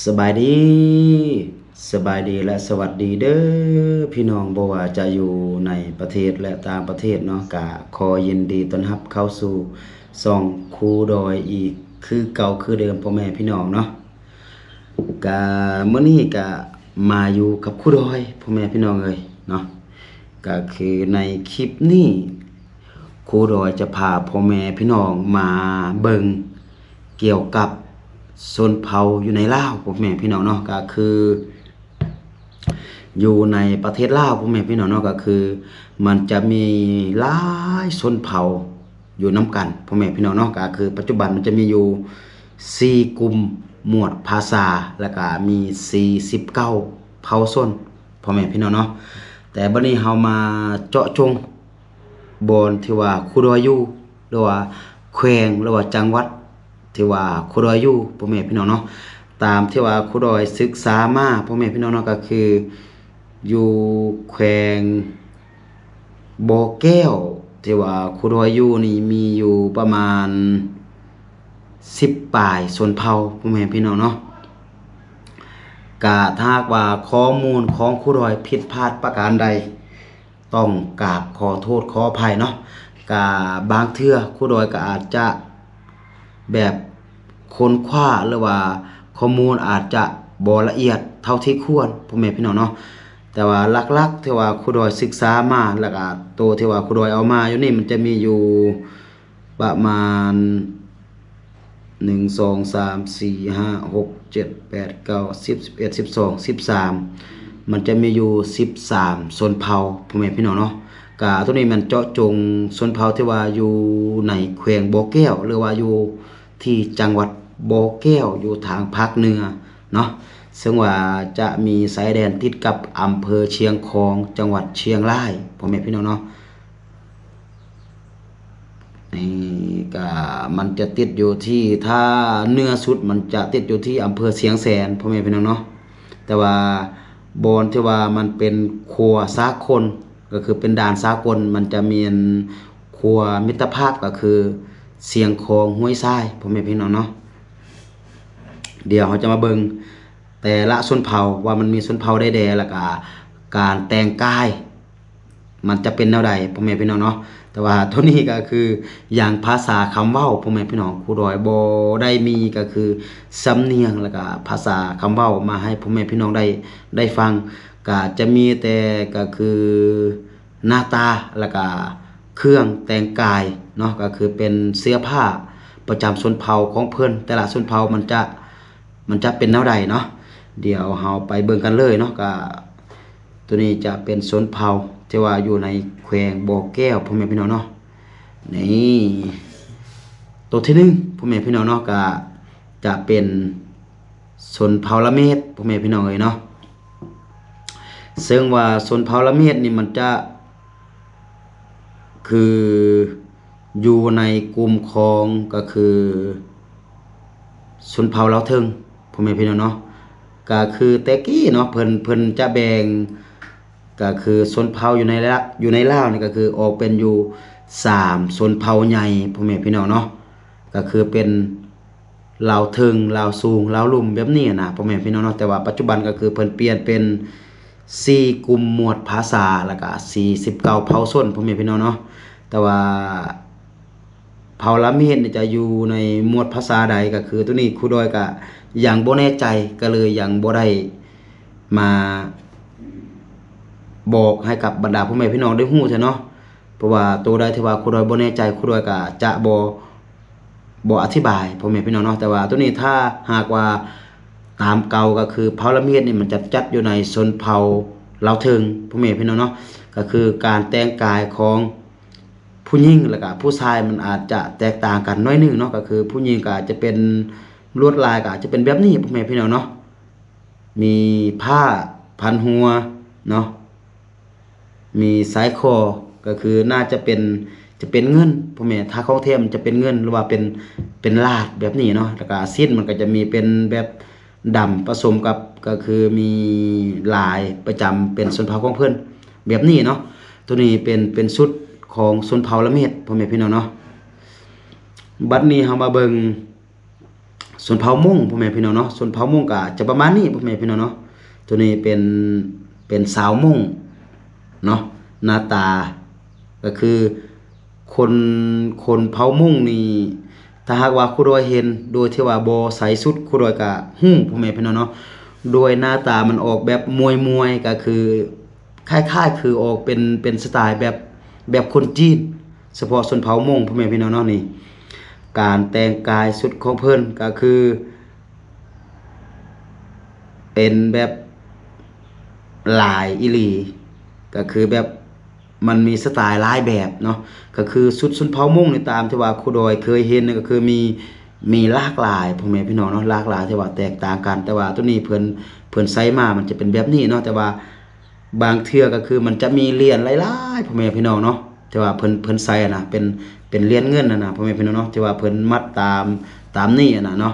สบายดีและสวัสดีเด้อพี่น้องบ่ว่าจะอยู่ในประเทศและต่างประเทศเนาะกะขอยินดีต้อนรับเข้าสู่ช่องครูดอยอีกคือเก่าคือเดิมพ่อแม่พี่น้องเนาะกะมื้อนี้กะมาอยู่กับครูดอยพ่อแม่พี่น้องเอ้ยเนาะก็คือในคลิปนี้ครูดอยจะพาพ่อแม่พี่น้องมาเบิ่งเกี่ยวกับชนเผ่าอยู่ในลาวพ่อแม่พี่น้องเนาะก็คืออยู่ในประเทศลาวพ่อแม่พี่น้องเนาะก็คือมันจะมีหลายชนเผ่าอยู่นํกันพ่อแม่พี่น้องเนาะก็คือปัจจุบันมันจะมีอยู่4กลุ่มหมวดภาษาแล้วก็มี49เผ่าชนพ่อแม่พี่น้องเนาะแต่บัดนี้เฮามาเจาะจงบอนที่ว่าครูดอยอยู่หรือว่าแขวงหรือว่าจังหวัดที่ว่าครูดอยอยู่พ่อแม่พี่น้องเนาะตามที่ว่าครูดอยศึกษามาพ่อแม่พี่น้องเนาะก็คืออยู่แขวงบ่อแก้วที่ว่าครูดอยอยู่นี่มีอยู่ประมาณ10ปลายชนเผ่าพ่อแม่พี่น้องเนาะกะถ้าหากว่าข้อมูลของครูดอยผิดพลาดประการใดต้องกราบขอโทษขออภัยเนาะกะบางเทื่อครูดอยก็อาจจะแบบค้นคว้าหรือว่าข้อมูลอาจจะบ่ละเอียดเท่าที่ควรพ่อแม่พี่น้องเนาะแต่ว่าหลักๆที่ว่าครูดอยศึกษามาแล้วก็ตัวที่ว่าครูดอยเอามาอยู่นี่มันจะมีอยู่ประมาณ1 2 3 4 5 6 7 8 9 10 11 12 13มันจะมีอยู่13ชนเผ่าพ่อแม่พี่น้องเนาะกะตัวนี้มันเจาะจงชนเผ่าที่ว่าอยู่ในแขวงบ่อแก้วหรือว่าอยู่ที่จังหวัดบ่อแก้วอยู่ทางภาคเหนือเนาะซึ่งว่าจะมีสายแดนติดกับอำเภอเชียงของจังหวัดเชียงรายพ่อแม่พี่น้องเนาะนี่ก็มันจะติดอยู่ที่ถ้าเหนือสุดมันจะติดอยู่ที่อำเภอเชียงแสนพ่อแม่พี่น้องเนาะแต่ว่าบอนที่ว่ามันเป็นครัวสากลก็คือเป็นด่านสากลมันจะมีครัวมิตรภาพก็คือเสียงของห้วยทรายพ่อแม่พี่น้องเนาะเดี๋ยวเราจะมาเบิ่งแต่ละชนเผ่าว่ามันมีชนเผ่าได้แดแล้วก็การแต่งกายมันจะเป็นแนวใดพ่อแม่พี่น้องเนาะแต่ว่าตัวนี้ก็คืออย่างภาษาคำเว้าพ่อแม่พี่น้องครูดอยบ่ได้มีก็คือสำเนียงแล้วก็ภาษาคำเว้ามาให้พ่อแม่พี่น้องได้ฟังก็จะมีแต่ก็คือหน้าตาแล้วก็เครื่องแต่งกายเนาะก็คือเป็นเสื้อผ้าประจำชนเผ่าของเพิ่นแต่ละชนเผ่ามันจะเป็นแนวใดเนาะเดี๋ยวเฮาไปเบิ่งกันเลยเนาะก็ตัวนี้จะเป็นชนเผ่าที่ว่าอยู่ในแขวงบ่อแก้วพ่อแม่พี่น้องเนาะนี่ตัวที่1พ่อแม่พี่น้องเนาะก็จะเป็นชนเผ่าละเมียดพ่อแม่พี่น้องเอ้ยเนาะซึ่งว่าชนเผ่าละเมียดนี่มันจะคืออยู่ในกลุ่มของก็คือชนเผ่าลาวเทิงพ่อแม่พี่น้องเนาะก็คือแต่กี้เนาะเพิ่นจะแบ่งก็คือชนเผ่าอยู่ในลาวนี่ก็คือออกเป็นอยู่3ชนเผ่าใหญ่พ่อแม่พี่น้องเนาะก็คือเป็นลาวเทิงลาวสูงลาวลุ่มแบบนี้นะพ่อแม่พี่น้องเนาะแต่ว่าปัจจุบันก็คือเพิ่นเปลี่ยนเป็น4กลุ่มหมวดภาษาแล้วก็49เผ่าชนพ่อแม่พี่น้องเนาะแต่ว่าเผ่าละเมียดนี่จะอยู่ในหมวดภาษาใดก็คือตัวนี้ครูดอยก็ยังบ่แน่ใจก็เลยยังบ่ได้มาบอกให้กับบรรดาพ่อแม่พี่น้องได้ฮู้เนาะเพราะว่าตัวใดที่ว่าครูดอยบ่แน่ใจครูดอยก็จะบ่อธิบายพ่อแม่พี่น้องเนาะแต่ว่าตัวนี้ถ้าหากว่าตามเก่าก็คือเผ่าละเมียดนี่มันจะจัดอยู่ในชนเผ่าลาวเทิงพ่อแม่พี่น้องเนาะก็คือการแต่งกายของผู้หญิงแล้วก็ผู้ชายมันอาจจะแตกต่างกันน้อยนึงเนาะก็คือผู้หญิงก็อาจจะเป็นลวดลายก็อาจจะเป็นแบบนี้พ่อแม่พี่น้องเนาะมีผ้าพันหัวเนาะมีสายคอก็คือน่าจะเป็นเงินพ่อแม่ถ้าของแท้มันจะเป็นเงินหรือว่าเป็นลาดแบบนี้เนาะแล้วก็สิ้นมันก็จะมีเป็นแบบดำผสมกับก็คือมีลายประจำเป็นชนเผ่าของเพิ่นแบบนี้เนาะตัวนี้เป็นชุดของชนเผ่าละเมียดพ่อแม่พี่น้องเนาะบัดนี้เฮามาเบิ่ง ส่วนเผามุ่งพ่อแม่พี่น้องเนาะส่วนเผามุ่งก็จะประมาณนี้พ่อแม่พี่น้องเนาะตัวนี้เป็นสาวมุ่งเนาะหน้าตาก็คือคนเผามุ่งนี่ถ้าหากว่าครูดอยเห็นโดยที่ว่าบ่ใส่สุดครูดอยก็ฮู้พ่อแม่พี่น้องเนาะโดยหน้าตามันออกแบบมวยก็คือคล้ายๆคือออกเป็นสไตล์แบบคนจีนเฉพาะชนเผ่ามงพ่อแม่พี่น้องเนาะนี่การแต่งกายสุดของเพิ่นก็คือเป็นแบบลายอีหลีก็คือแบบมันมีสไตล์หลายแบบเนาะก็คือสุดชนเผ่ามงในตามที่ว่าครูดอยเคยเห็นก็คือมีหลากหลายพ่อแม่พี่น้องเนาะหลากหลายที่ว่าแตกต่างกันแต่ว่าตัวนี้เพิ่นใส่มามันจะเป็นแบบนี้เนาะแต่ว่าบางเทื่อก็คือมันจะมีเหรียญหลายๆพ่อแม่พี่น้องเนาะที่ว่าเพิ่นใส่นะเป็นเหรียญเงินนะพ่อแม่พี่น้องเนาะที่ว่าเพิ่นมัดตามนี่นะเนาะ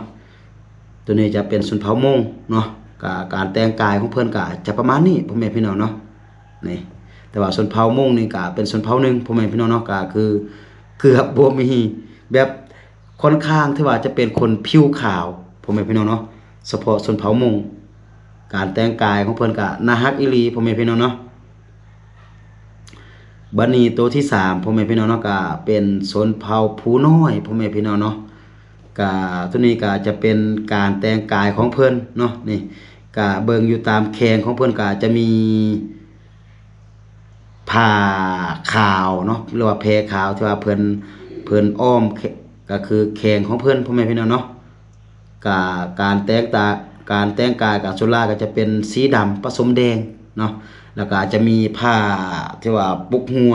ตัวนี้จะเป็นชนเผ่ามงเนาะการแต่งกายของเพิ่นก็จะประมาณนี้พ่อแม่พี่น้องเนาะนี่แต่ว่าชนเผ่ามงนี่ก็เป็นชนเผ่าหนึงพ่อแม่พี่น้องเนาะก็คือเกือบบ่มีแบบค่อนข้างที่ว่าจะเป็นคนผิวขาวพ่อแม่พี่น้องเนาะเฉพาะชนเผ่ามงการแต่งกายของเพิ่นก็น่าฮักอีหลีพ่อแม่พี่น้องเนาะบัดนี้ตัวที่3พ่อแม่พี่น้องเนาะก็เป็นชนเผ่าผู้น้อยพ่อแม่พี่น้องเนาะก็ตัวนี้ก็จะเป็นการแต่งกายของเพิ่นเนาะนี่ก็เบิ่งอยู่ตามแขนของเพิ่นก็จะมีผ้าขาวเนาะหรือว่าแพรขาวที่ว่าเพิ่นอ้อมก็คือแขนของเพิ่นพ่อแม่พี่น้องเนาะก็การแต่งกายกับสุราก็จะเป็นสีดำผสมแดงเนาะแล้วก็จะมีผ้าที่ว่าปุกหัว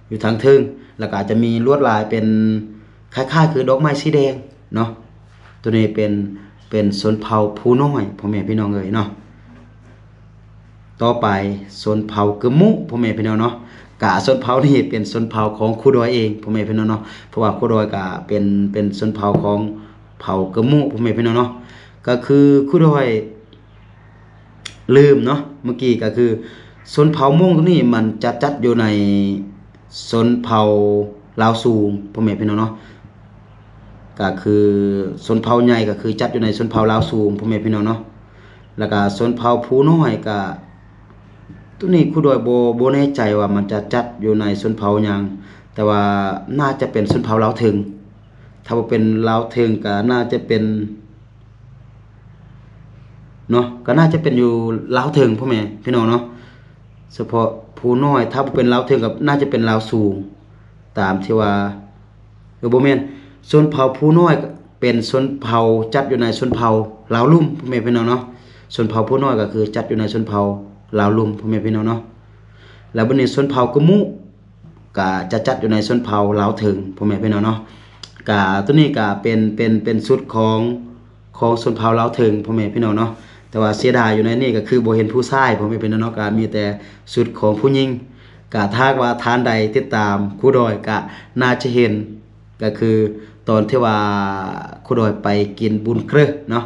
อยู่ทางทึ่งแล้วก็จะมีลวดลายเป็นคล้ายๆคือดอกไม้สีแดงเนาะตัวนี้เป็นชนเผ่าผู้น้อยพ่อแม่พี่น้องเอ้ยเนาะต่อไปชนเผ่ากึมมุพ่อแม่พี่น้องเนาะกะชนเผ่านี่เป็นชนเผ่าของครูดอยเองพ่อแม่พี่น้องเนาะเพราะว่าครูดอยกะเป็นชนเผ่าของเผ่ากึมมุพ่อแม่พี่น้องเนาะก็คือครูดอยลืมเนาะเมื่อกี้ก็คือชนเผ่ามงตรงนี้มันจะจัดอยู่ในชนเผ่าลาวสูงพ่อแม่พี่น้องเนาะก็คือชนเผ่าใหญ่ก็คือจัดอยู่ในชนเผ่าลาวสูงพ่อแม่พี่น้องเนาะแล้วก็ชนเผ่าผู้น้อยก็ตัวนี้ครูดอยบ่แน่ใจว่ามันจะจัดอยู่ในชนเผ่าหยังแต่ว่าน่าจะเป็นชนเผ่าลาวถึงถ้าบ่เป็นลาวถึงก็น่าจะเป็นเนาะก็น่าจะเป็นอยู่ลาวถึงพ่อแม่พี่น้องเนาะเฉพาะผู้น้อยถ้าบ่เป็นลาวถึงก็น่าจะเป็นลาวสูงตามที่ว่าบ่แม่นชนเผ่าผู้น้อยเป็นชนเผ่าจัดอยู่ในชนเผ่าลาวลุ่มพ่อแม่พี่น้องเนาะชนเผ่าผู้น้อยก็คือจัดอยู่ในชนเผ่าลาวลุ่มพ่อแม่พี่น้องเนาะแล้วบัดนี้ชนเผ่ากะมุก็จะจัดอยู่ในชนเผ่าลาวถึงพ่อแม่พี่น้องเนาะก็ตัวนี้ก็เป็นชุดของชนเผ่าลาวถึงพ่อแม่พี่น้องเนาะแต่ว่าเสียดายอยู่ในนี้ก็คือบ่เห็นผู้ชายพ่อแม่พี่น้องเนาะก็มีแต่ชุดของผู้หญิงก็ถ้าว่าทานใดติดตามครูดอยก็น่าจะเห็นก็คือตอนที่ว่าครูดอยไปกินบุญเกรอเนาะ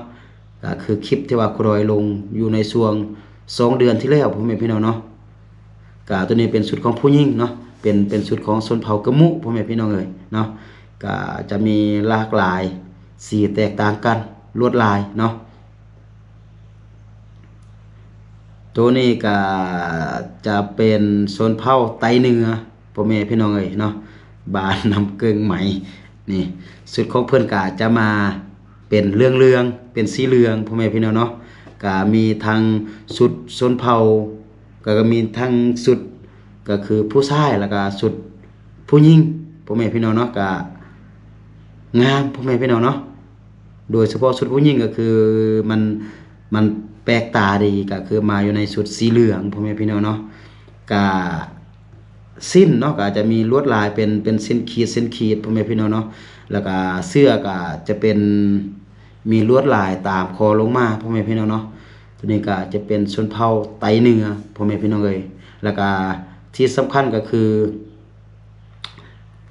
ก็คือคลิปที่ว่าครูดอยลงอยู่ในช่วง2 เดือนที่แล้วพ่อแม่พี่น้องเนาะก็ตัวนี้เป็นชุดของผู้หญิงเนาะเป็นชุดของชนเผ่ากะมุพ่อแม่พี่น้องเอ้ยเนาะก็จะมีหลากหลายสีแตกต่างกันลวดลายเนาะตัวนี้ก็จะเป็นชนเผ่าไตเหนือพ่อแม่พี่น้องเอ้ยเนาะบ้านน้ำเกิงไหมนี่ชุดของเพิ่นก็จะมาเป็นเรื่องเป็นสีเหลืองพ่อแม่พี่น้องเนาะก็มีทั้งชุดชนเผ่าก็มีทั้งชุดก็คือผู้ชายแล้วก็ชุดผู้หญิงพ่อแม่พี่น้องเนาะก็งามพ่อแม่พี่น้องเนาะโดยเฉพาะชุดผู้หญิงก็คือมันแปลกตาดีก็คือมาอยู่ในชุดสีเหลืองพ่อแม่พี่น้องเนาะก็สิ้นเนาะก็จะมีลวดลายเป็นเส้นขีดพ่อแม่พี่น้องเนาะแล้วก็เสื้อก็จะเป็นมีลวดลายตามคอลงมาพ่อแม่พี่น้องเนาะตัวนี้ก็จะเป็นชนเผ่าไตเหนือพ่อแม่พี่น้องเอ้ยแล้วก็ที่สำคัญก็คือ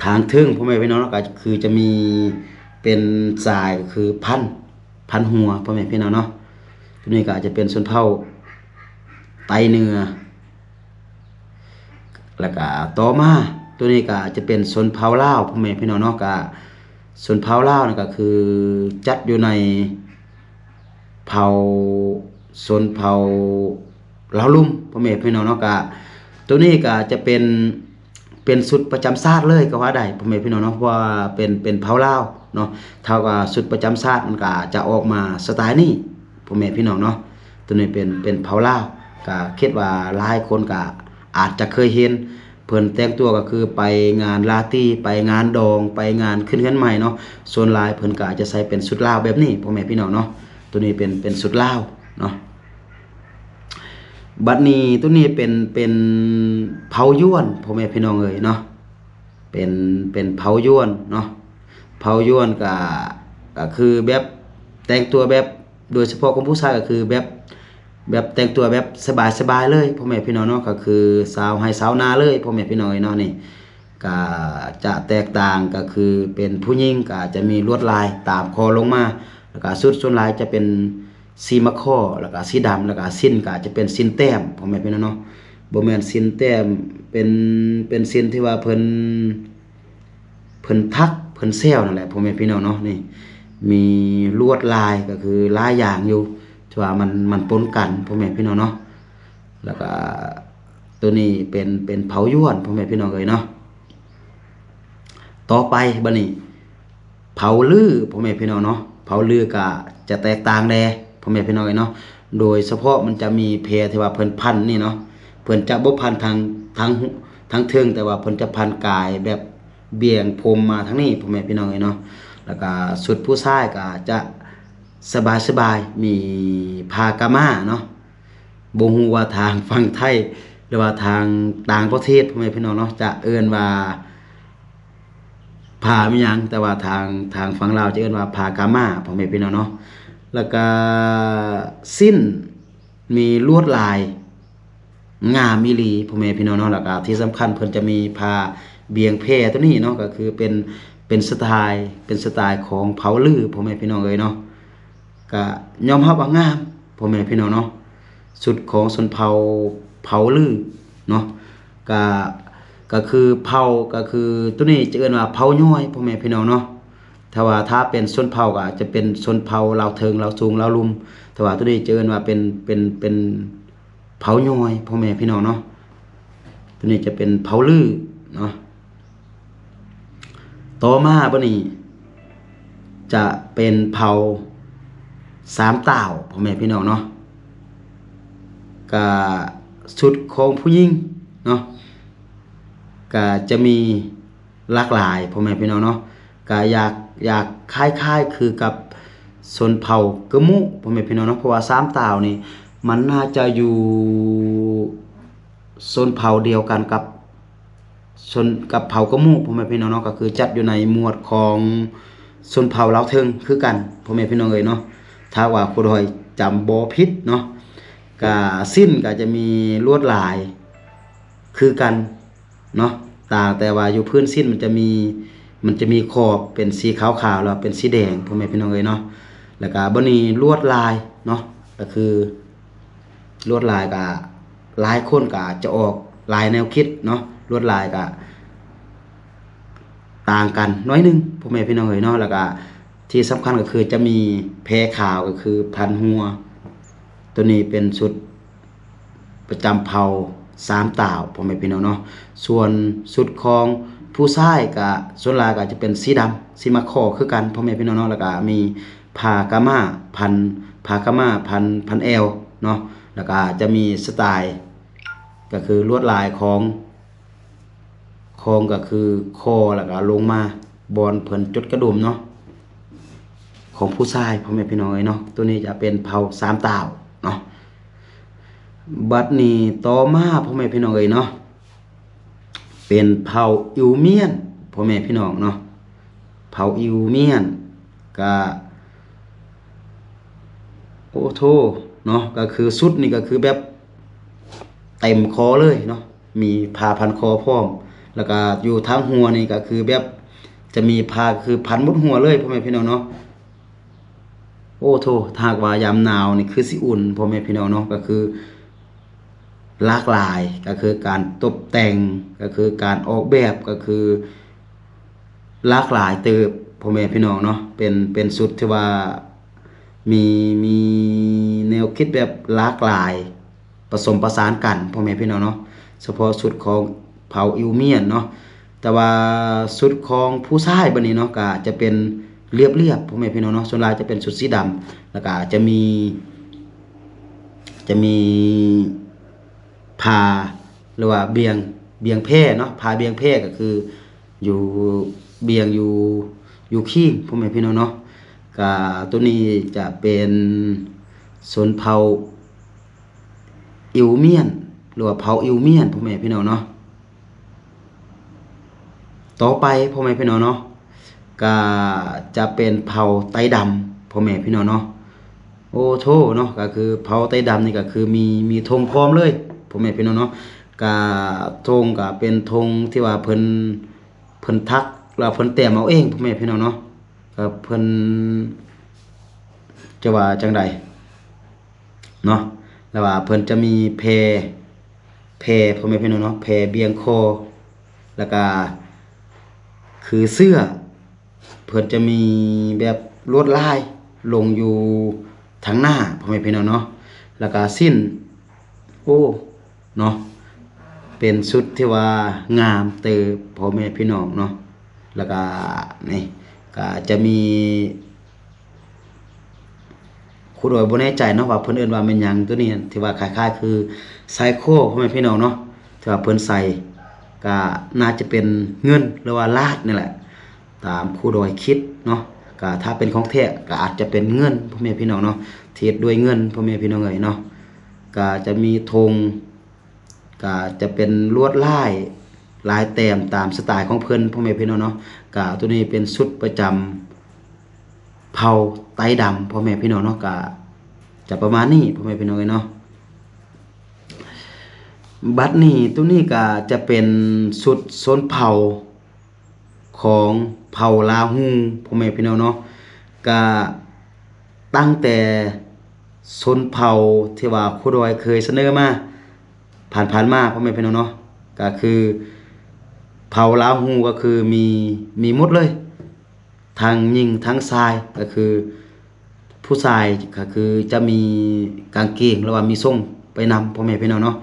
ทางทึ่งพ่อแม่พี่น้องก็คือจะมีเป็นสายก็คือพันหัวพ่อแม่พี่น้องเนาะตัวนี้ก็จะเป็นชนเผ่าไตเหนือแล้วก็ต่อมาตัวนี้ก็จะเป็นชนเผ่าลาวพ่อแม่พี่น้องเนาะก็ชนเผ่าลาวนี่ก็คือจัดอยู่ใน เผ่าชนเผ่าลาวลุ่มพ่อแม่พี่น้องเนาะก็ตัวนี้ก็จะเป็นชุดประจำชาติเลยก็ว่าได้พ่อแม่พี่น้องเนาะเพราะว่าเป็นเผ่าลาวเนาะเท่ากับชุดประจำชาติมันก็จะออกมาสไตล์นี้พ่อแม่พี่น้องเนาะตัวนี้เป็นเผ่าลาวก็คิดว่าหลายคนก็อาจจะเคยเห็นเพิ่นแต่งตัวก็คือไปงานลาตี้ไปงานดองไปงานขึ้นเรือนใหม่เนาะส่วนหลายเพิ่นก็อาจจะใส่เป็นชุดลาวแบบนี้พ่อแม่พี่น้องเนาะตัวนี้เป็นชุดลาวเนาะบัดนี้ตัวนี้เป็นเผาย้วนพ่อแม่พี่น้องเอ้ยเนาะเป็นเผาย้วนเนาะเผาย้วนก็คือแบบแต่งตัวแบบโดยเฉพาะของผู้ชายก็คือแบบแต่งตัวแบบสบายๆเลยพ่อแม่พี่น้องเนาะก็คือสาวให้สาวนาเลยพ่อแม่พี่น้องเอ้ยเนาะนี่ก็จะแตกต่างก็คือเป็นผู้หญิงก็จะมีลวดลายตามคอลงมาแล้วก็สุดส่วนลายจะเป็นสีมะข้อแล้วก็สีดำแล้วก็สิ้นก็จะเป็นสิ้นแต้มพ่อแม่พี่น้องเนาะบ่แม่นสิ้นแต้มเป็นสิ้นที่ว่าเพิ่นทักเพิ่นแซวนั่นแหละพ่อแม่พี่น้องเนาะนี่มีลวดลายก็คือหลายอย่างอยู่ที่ว่ามันปนกันพ่อแม่พี่น้องเนาะแล้วก็ตัวนี้เป็นเผาย้วนพ่อแม่พี่น้องเอ้ยเนาะต่อไปบัดนี้เผาลือพ่อแม่พี่น้องเนาะเผาลือก็จะแตกต่างแน่พ่อแม่พี่น้องเอ้ยเนาะโดยเฉพาะมันจะมีเพที่ว่าเพิ่นพันนี่เนาะเพิ่นจะบ่พันทางเทิงแต่ว่าเพิ่นจะพันกายแบบเบี่ยงผมมาทางนี้พ่อแม่พี่น้องเอ้ยเนาะแล้วก็สุดผู้ชายก็จะสบายมีผ้ากะม่าเนาะบ่ฮู้ว่าทางฝั่งไทยหรือว่าทางต่างประเทศพ่อแม่พี่น้องเนาะจะเอิ้นว่าผ้ามีหยังแต่ว่าทางฝั่งลาวจะเอิ้นว่าผ้ากะม่าพ่อแม่พี่น้องเนาะแล้วก็สิ้นมีลวดลายงามอีหลีพ่อแม่พี่น้องเนาะแล้วก็ที่สำคัญเพิ่นจะมีผ้าเบียงแพรตัวนี้เนาะก็คือเป็นสไตล์ของเผาลือพ่อแม่พี่น้องเอ้ยเนาะก็ยอมรับว่างามพ่อแม่พี่น้องเนาะสุดของชนเผ่าลือเนาะก็ก็คือเผ่าก็คือตัวนี้จะเอิ้นว่าเผ่าย้อยพ่อแม่พี่น้องเนาะถ้าเป็นชนเผ่าก็จะเป็นชนเผ่าลาวเทิงลาวสูงลาวลุ่มแต่ว่าตัวนี้จะเอิ้นว่าเป็นเผาย้อยพ่อแม่พี่น้องเนาะตัวนี้จะเป็นเผาลือเนาะต่อมาบัดนี้จะเป็นเผาสามต่าวพ่อแม่พี่น้องเนาะก็ชุดของผู้หญิงเนาะก็จะมีหลากหลายพ่อแม่พี่น้องเนาะก็อยากคล้ายๆคือกับชนเผ่ากะมุพ่อแม่พี่น้องเนาะเพราะว่าสามต่าวนี่มันน่าจะอยู่ชนเผ่าเดียวกันกับเผ่ากะมุพ่อแม่พี่น้องเนาะก็คือจัดอยู่ในหมวดของชนเผ่าลาวเทิงคือกันพ่อแม่พี่น้องเอ้ยเนาะถ้าว่าผู้ใดจำบ่ผิดเนาะก็สิ้นก็จะมีลวดลายคือกันเนาะต่างแต่ว่าอยู่พื้นสิ้นมันจะมีขอบเป็นสีขาวๆแล้วเป็นสีแดงพ่อแม่พี่น้องเอ้ยเนาะแล้วก็บัดนี้ลวดลายเนาะก็คือลวดลายก็หลายคนก็จะออกลายแนวคิดเนาะลวดลายก็ต่างกันน้อยนึงพ่อแม่พี่น้องเอ้ยเนาะแล้วก็ที่สำคัญก็คือจะมีแพรขาวก็คือพันหัวตัวนี้เป็นชุดประจำเผ่าสามต่าวพ่อแม่พี่น้องเนาะส่วนชุดของผู้ชายก็ส่วนหลายก็จะเป็นสีดำสีมะข้อคือกันพ่อแม่พี่น้องเนาะแล้วก็มีผ้ากะม่าพันเอวเนาะแล้วก็จะมีสไตล์ก็คือลวดลายของก็คือคอแล้วก็ลงมาบอนเพิ่นจดกระดุมเนาะของผู้ชายพ่อแม่พี่น้องเอ้ยเนาะตัวนี้จะเป็นเผ่าสามต่าวเนาะบัดนี้ต่อมาพ่อแม่พี่น้องเอ้ยเนาะเป็นเผ่าอิวเมียนพ่อแม่พี่น้องเนาะเผ่าอิวเมียนก็โอ้โธเนาะก็คือชุดนี่ก็คือแบบเต็มคอเลยเนาะมีผ้าพันคอพร้อมแล้วก็อยู่ทางหัวนี่ก็คือแบบจะมีผ้าคือพันหมดหัวเลยพ่อแม่พี่น้องเนาะโอ้โธถ้าหากว่ายามหนาวนี่คือสิอุ่นพ่อแม่พี่น้องเนาะก็คือหลากหลายก็คือการตกแต่งก็คือการออกแบบก็คือหลากหลายเติบพ่อแม่พี่น้องเนาะเป็นชุดที่ว่า มีมีแนวคิดแบบหลากหลายผสมประสานกันพ่อแม่พี่น้องเนาะเฉพาะสุดของเผ่าอิวเมียนเนาะแต่ว่าสุดของผู้ชายบัดนี้เนาะก็จะเป็นเรียบๆพ่อแม่พี่น้องเนาะส่วนหลายจะเป็นสุดสีดำแล้วก็จะมีผ้าหรือว่าเบียงแพร่เนาะผ้าเบียงแพร่ก็คืออยู่เบียงอยู่ขี้พ่อแม่พี่น้องเนาะก็ตัวนี้จะเป็นชนเผ่าอิวเมียนหรือว่าเผ่าอิวเมียนพ่อแม่พี่น้องเนาะต่อไปพ่อแม่พี่น้องเนาะก็จะเป็นเผ่าไตดำพ่อแม่พี่น้องเนาะโอ้โธเนาะก็คือเผ่าไตดำนี่ก็คือมีธงพร้อมเลยพ่อแม่พี่น้องเนาะก็ธงก็เป็นธงที่ว่าเพิ่นทักแล้วเพิ่นแต้มเอาเองพ่อแม่พี่น้องเนาะก็เพิ่นจะว่าจังใดเนาะแล้วว่าเพิ่นจะมีแพพ่อแม่พี่น้องเนาะแพเบียงคอแล้วก็คือเสื้อเพิ่นจะมีแบบลวดลายลงอยู่ทางหน้าพ่อแม่พี่น้องเนาะแล้วก็สิ้นโอ้เนาะเป็นชุดที่ว่างามเตอพ่อแม่พี่น้องเนาะแล้วก็นี่ก็จะมีครูโดยบ่แน่ใจเนาะว่าเพิ่นเอิ้นว่าแม่นหยังตัวนี้ที่ว่าคล้ายๆคือไซโคพ่อแม่พี่น้องเนาะที่ว่าเพิ่นใส่ก็น่าจะเป็นเงินหรือว่าลาดนี่แหละตามครูโดยคิดเนาะก็ถ้าเป็นของแท้ก็อาจจะเป็นเงินพ่อแม่พี่น้องเนาะเทียบด้วยเงินพ่อแม่พี่น้องเอ้ยเนาะก็จะมีธงก็จะเป็นลวดลายแต้มตามสไตล์ของเพิ่นพ่อแม่พี่น้องเนาะก็ตัวนี้เป็นชุดประจำเผ่าไตดำพ่อแม่พี่น้องเนาะก็จะประมาณนี้พ่อแม่พี่น้องเนาะบัดนี้ตัวนี้ก็จะเป็นชุดชนเผ่าของเผ่าลาฮูพ่อแม่พี่น้องเนาะก็ตั้งแต่ชนเผ่าที่ว่าครูดอยเคยเสนอมาผ่านมาพ่อแม่พี่น้องเนาะก็คือเผ่าลาฮูก็คือมีหมดเลยทั้งหญิงทั้งชายก็คือผู้ชายก็คือจะมีกางเกงหรือว่ามีทรงไปนำพ่อแม่พี่น้องเนาะ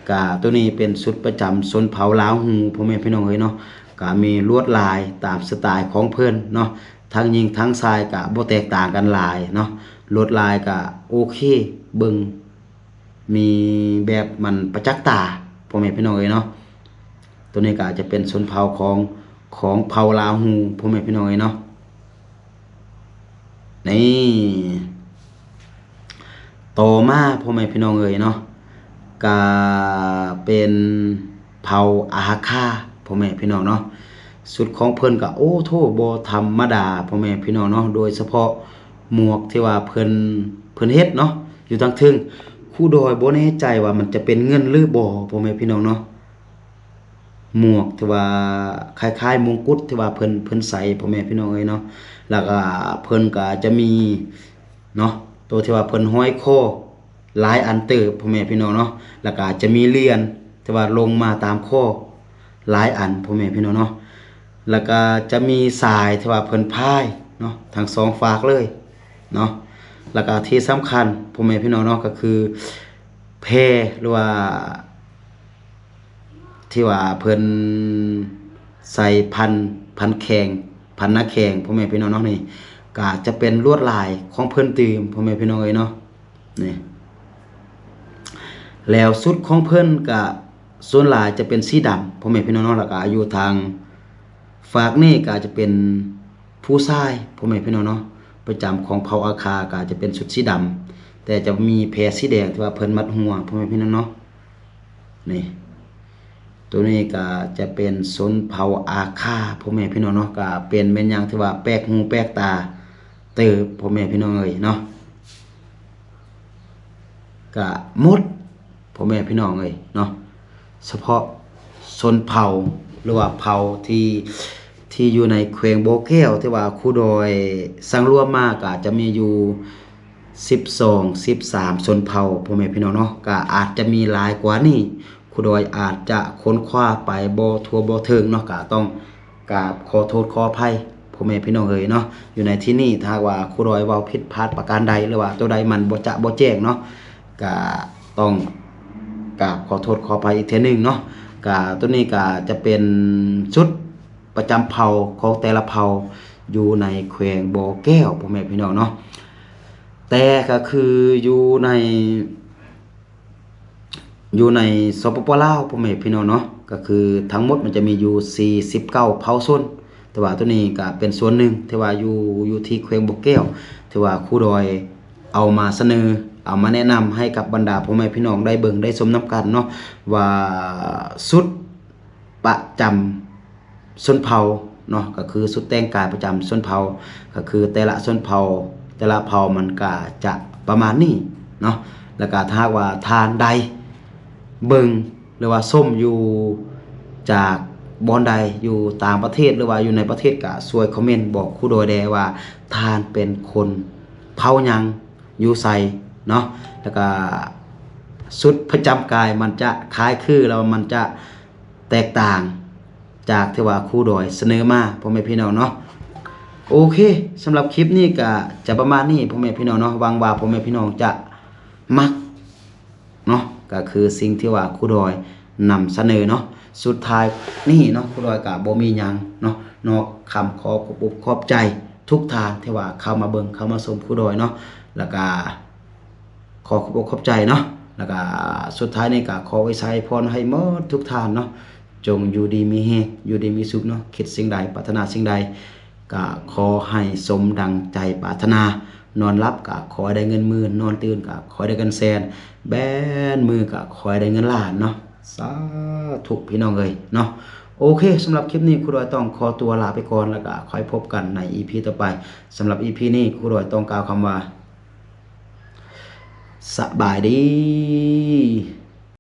ก็ตัวนี้เป็นชุดประจำชนเผ่าลาฮูพ่อแม่พี่น้องเอ้ยเนาะก็มีลวดลายตามสไตล์ของเพิ่นเนาะทั้งหญิงทั้งชายก็บ่แตกต่างกันหลายเนาะลวดลายก็โอเคเบิ่งมีแบบมันประจักษ์ตาพ่อแม่พี่น้องเอ้ยเนาะตัวนี้ก็จะเป็นชนเผ่าของเผ่าลาฮูพ่อแม่พี่น้องเอ้ยเนาะนี่ต่อมาพ่อแม่พี่น้องเอ้ยเนาะก็เป็นเผ่าอาคาพ่อแม่พี่น้องเนาะสุดของเพิ่นก็โอ้โธ่บ่ธรรมดาพ่อแม่พี่น้องเนาะโดยเฉพาะหมวกที่ว่าเพิ่นเฮ็ดเนาะอยู่ทางทึ่งครูดอยบ่แน่ใจว่ามันจะเป็นเงินหรือบ่พ่อแม่พี่น้องเนาะหมวกที่ว่าคล้ายๆมงกุฎที่ว่าเพิ่นใส่พ่อแม่พี่น้องเอ้ยเนาะแล้วก็เพิ่นก็จะมีเนาะตัวที่ว่าเพิ่นห้อยคอหลายอันเติบพ่อแม่พี่น้องเนาะแล้วก็จะมีเหรียญที่ว่าลงมาตามคอหลายอันพ่อแม่พี่น้องเนาะแล้วก็จะมีสายที่ว่าเพิ่นพายเนาะทั้งสองฝากเลยเนาะแล้วก็ที่สำคัญพ่อแม่พี่น้องเนาะก็คือแพหรือว่าที่ว่าเพิ่นใส่พันแข่งพันหน้าแข่งพ่อแม่พี่น้องเนาะนี่ก็จะเป็นลวดลายของเพิ่นตื่มพ่อแม่พี่น้องเอ้ยเนาะนี่แล้วสุดของเพิ่นก็ส่วนหลายจะเป็นสีดำพ่อแม่พี่น้องเนาะแล้วก็อยู่ทางฝากนี่ก็จะเป็นผู้ชายพ่อแม่พี่น้องเนาะประจำของเผ่าอาคาก็จะเป็นชุดสีดำแต่จะมีแพรสีแดงที่ว่าเพิ่นมัดหัวพ่อแม่พี่น้องเนาะนี่ตัวนี้ก็จะเป็นชนเผ่าอาคาพ่อแม่พี่น้องเนาะก็เป็นแม่นหยังที่ว่าแปลกหูแปลกตาเติบพ่อแม่พี่น้องเอ้ยเนาะก็หมดพ่อแม่พี่น้องเอ้ยเนาะเฉพาะชนเผ่าหรือว่าเผ่าที่อยู่ในแขวงบ่อแก้วที่ว่าครูดอยสังรวมมาก็จะมีอยู่12 13ชนเผ่าพ่อแม่พี่น้องเนาะก็อาจจะมีหลายกว่านี้ครูดอยอาจจะค้นคว้าไปบ่ทั่วบ่ถึงเนาะก็ต้องกราบขอโทษขออภัยพ่อ พ่อแม่พี่น้องเอ๋ยเนาะอยู่ในที่นี้ถ้าว่าครูรอยเว้าผิดพลาดประการใดหรือว่าตัวใดมันบ่จะบ่แจ้งเนาะก็ต้องกราบขอโทษขออภัยอีกเทื่อนึงเนาะก็ตัวนี้ก็จะเป็นชุดประจำเผ่าของแต่ละเผ่าอยู่ในแขวงบ่อแก้วพ่อแม่พี่น้องเนาะแต่ก็คืออยู่ในสปปลาวพ่อแม่พี่น้องเนาะก็คือทั้งหมดมันจะมีอยู่49เผ่าชนแต่ว่าตัวนี้ก็เป็นส่วนหนึ่งที่ว่าอยู่ที่แขวงบ่อแก้วที่ว่าครูดอยเอามาเสนอเอามาแนะนำให้กับบรรดาพ่อแม่พี่น้องได้เบิ่งได้ชมนํกันเนาะว่าสุดประจำชนเผ่าเนาะก็คือสุดแต่งกายประจำชนเผ่าก็คือแต่ละชนเผ่าแต่ละเผ่ามันก็จะประมาณนี้เนาะแล้วก็ถ้าว่าทานใดเบิ่งหรือว่าส้มอยู่จากบอนใดอยู่ต่างประเทศหรือว่าอยู่ในประเทศก็ช่วยคอมเมนต์บอกครูโดยแดว่าทานเป็นคนเผ่าหยังอยู่ไสเนาะแล้วก็สุดประจำกายมันจะคล้ายคือแล้วมันจะแตกต่างจากที่ว่าครูโดยเสนอมาพ่อแม่พี่น้องเนาะโอเคสำหรับคลิปนี้ก็จะประมาณนี้พ่อแม่พี่น้องเนาะหวังว่าพ่อแม่พี่น้องจะมักเนาะก็คือสิ่งที่ว่าครูดอยนำเสนอเนาะสุดท้ายนี่เนาะครูดอยก็บ่มีหยังเนาะนอกคำขอขอบใจทุกทานที่ว่าเข้ามาเบิ่งเข้ามาชมครูดอยเนาะแล้วก็ขอขอบใจเนาะแล้วก็สุดท้ายนี่ก็ขอไว้ใช้พรให้หมดทุกทานเนาะจงอยู่ดีมีแฮงอยู่ดีมีสุขเนาะคิดสิ่งใดปรารถนาสิ่งใดก็ขอให้สมดังใจปรารถนานอนรับก็ขอให้ได้เงินหมื่นนอนตื่นก็ขอให้ได้เงินแสนแบนมือก็ขอให้ได้เงินล้านเนาะสาธุพี่น้องเอ้ยเนาะโอเคสำหรับคลิปนี้ครูดอยต้องขอตัวลาไปก่อนแล้วก็ค่อยพบกันใน EP ต่อไปสำหรับ EP นี้ครูดอยต้องกล่าวคำว่าสบายดี